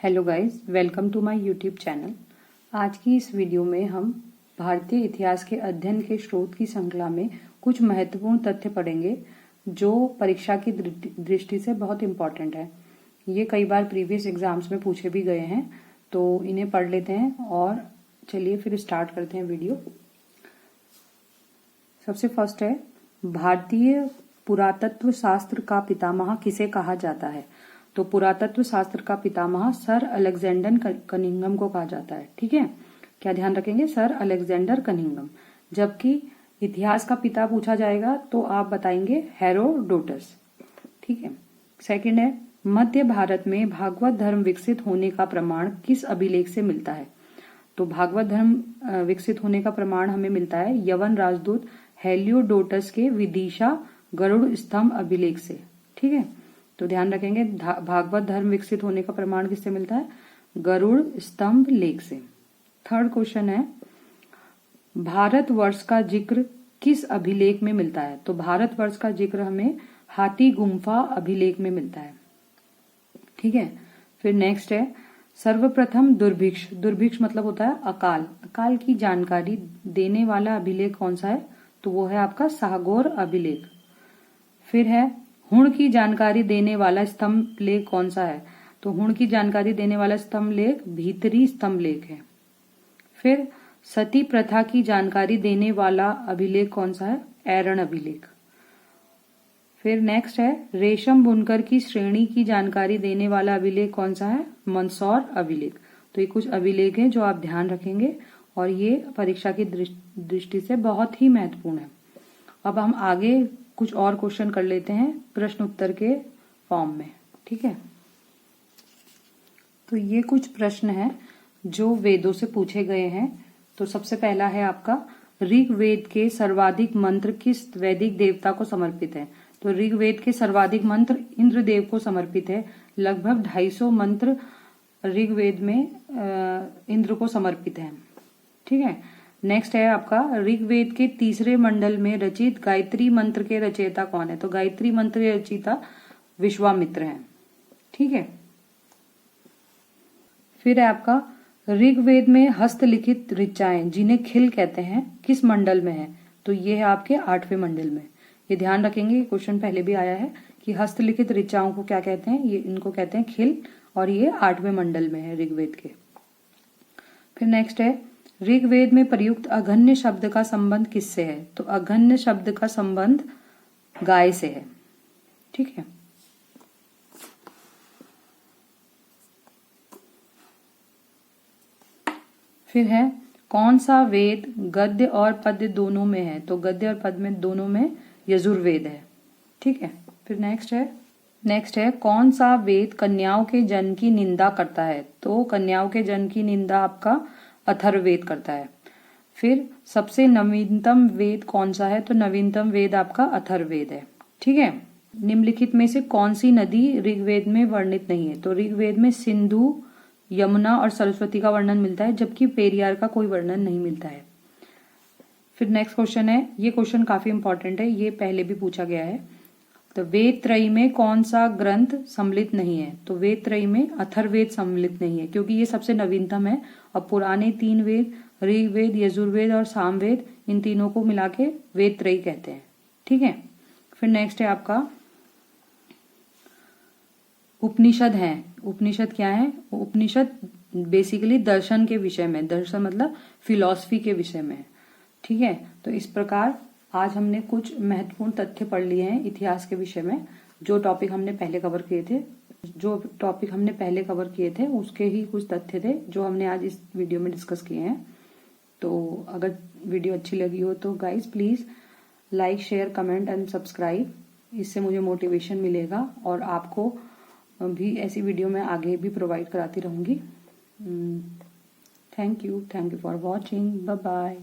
Hello guys, welcome to my YouTube channel. आज की इस वीडियो में हम भारतीय इतिहास के अध्ययन के स्रोत की श्रृंखला में कुछ महत्वपूर्ण तथ्य पढ़ेंगे जो परीक्षा की दृष्टि से बहुत इम्पोर्टेंट है। ये कई बार प्रीवियस एग्जाम्स में पूछे भी गए हैं, तो इन्हें पढ़ लेते हैं और चलिए फिर स्टार्ट करते हैं वीडियो। सबसे फर्स्ट है, भारतीय पुरातत्व शास्त्र का पितामह किसे कहा जाता है? तो पुरातत्व शास्त्र का पितामह सर अलेक्जेंडर कनिंघम को कहा जाता है। ठीक है, क्या ध्यान रखेंगे? Sir Alexander Cunningham. जबकि इतिहास का पिता पूछा जाएगा तो आप बताएंगे हेरोडोटस। ठीक है। सेकंड है, मध्य भारत में भागवत धर्म विकसित होने का प्रमाण किस अभिलेख से मिलता है? तो भागवत धर्म विकसित होने का प्रमाण हमें मिलता है यवन राजदूत हेलियोडोटस के विदिशा गरुड़ स्तंभ अभिलेख से। ठीक है, तो ध्यान रखेंगे भागवत धर्म विकसित होने का प्रमाण किससे मिलता है? गरुड़ स्तंभ लेख से। थर्ड क्वेश्चन है, भारतवर्ष का जिक्र किस अभिलेख में मिलता है? तो भारतवर्ष का जिक्र हमें हाथी गुम्फा अभिलेख में मिलता है। ठीक है। फिर नेक्स्ट है, सर्वप्रथम दुर्भिक्ष, दुर्भिक्ष मतलब होता है अकाल, अकाल की जानकारी देने वाला अभिलेख कौन सा है? तो वो है आपका सागौर अभिलेख। फिर है, हुण की जानकारी देने वाला स्तंभ लेख कौन सा है? तो हुण की जानकारी देने वाला स्तंभ लेख भीतरी स्तंभ लेख है। फिर सती प्रथा की जानकारी देने वाला अभिलेख कौन सा है? ऐरण अभिलेख। फिर नेक्स्ट है, रेशम बुनकर की श्रेणी की जानकारी देने वाला अभिलेख कौन सा है? मंदसौर अभिलेख। तो ये कुछ अभिलेख हैं जो आप ध्यान रखेंगे और ये परीक्षा की दृष्टि से बहुत ही महत्वपूर्ण है। अब हम आगे कुछ और क्वेश्चन कर लेते हैं प्रश्न उत्तर के फॉर्म में। ठीक है, तो ये कुछ प्रश्न हैं जो वेदों से पूछे गए हैं। तो सबसे पहला है आपका, ऋग्वेद के सर्वाधिक मंत्र किस वैदिक देवता को समर्पित है? तो ऋग्वेद के सर्वाधिक मंत्र इंद्रदेव को समर्पित है। लगभग 250 मंत्र ऋग्वेद में इंद्र को समर्पित है। ठीक है। नेक्स्ट है आपका, ऋग्वेद के तीसरे मंडल में रचित गायत्री मंत्र के रचयिता कौन है? तो गायत्री मंत्र के रचयिता विश्वामित्र हैं। ठीक है। फिर है आपका, ऋग्वेद में हस्तलिखित ऋचाएं जिन्हें खिल कहते हैं किस मंडल में है? तो ये है आपके 8वें मंडल में। ये ध्यान रखेंगे, क्वेश्चन पहले भी आया है कि हस्तलिखित ऋचाओं को क्या कहते हैं? ये इनको कहते हैं खिल, और ये 8वें मंडल में है ऋग्वेद के। फिर नेक्स्ट है, ऋग्वेद में प्रयुक्त अघन्य शब्द का संबंध किससे है? तो अघन्य शब्द का संबंध गाय से है। ठीक है। फिर है, कौन सा वेद गद्य और पद्य दोनों में है? तो गद्य और पद्य में दोनों में यजुर्वेद है। ठीक है। फिर नेक्स्ट है, कौन सा वेद कन्याओं के जन्म की निंदा करता है? तो कन्याओं के जन्म की निंदा आपका अथर्ववेद करता है। फिर सबसे नवीनतम वेद कौन सा है? तो नवीनतम वेद आपका अथर्ववेद है। ठीक है। निम्नलिखित में से कौन सी नदी ऋग्वेद में वर्णित नहीं है? तो ऋग्वेद में सिंधु, यमुना और सरस्वती का वर्णन मिलता है, जबकि पेरियार का कोई वर्णन नहीं मिलता है। फिर नेक्स्ट क्वेश्चन है, ये क्वेश्चन काफी इंपॉर्टेंट है, ये पहले भी पूछा गया है। तो वेद त्रयी में कौन सा ग्रंथ सम्मिलित नहीं है? तो वेद त्रयी में अथर्ववेद सम्मिलित नहीं है, क्योंकि ये सबसे नवीनतम है और पुराने 3 वेद ऋग्वेद, यजुर्वेद और सामवेद, इन तीनों को मिला के वेद त्रयी कहते हैं। ठीक है। फिर नेक्स्ट है आपका, उपनिषद है। उपनिषद क्या है? उपनिषद बेसिकली दर्शन के विषय में, दर्शन मतलब फिलॉसफी के विषय में। ठीक है। तो इस प्रकार आज हमने कुछ महत्वपूर्ण तथ्य पढ़ लिए हैं इतिहास के विषय में। जो टॉपिक हमने पहले कवर किए थे उसके ही कुछ तथ्य थे जो हमने आज इस वीडियो में डिस्कस किए हैं। तो अगर वीडियो अच्छी लगी हो तो guys please like, share, comment and subscribe. इससे मुझे मोटिवेशन मिलेगा और आपको भी ऐसी वीडियो मैं आगे भी प्रोवाइड कराती रहूंगी। Thank you for watching. Bye bye.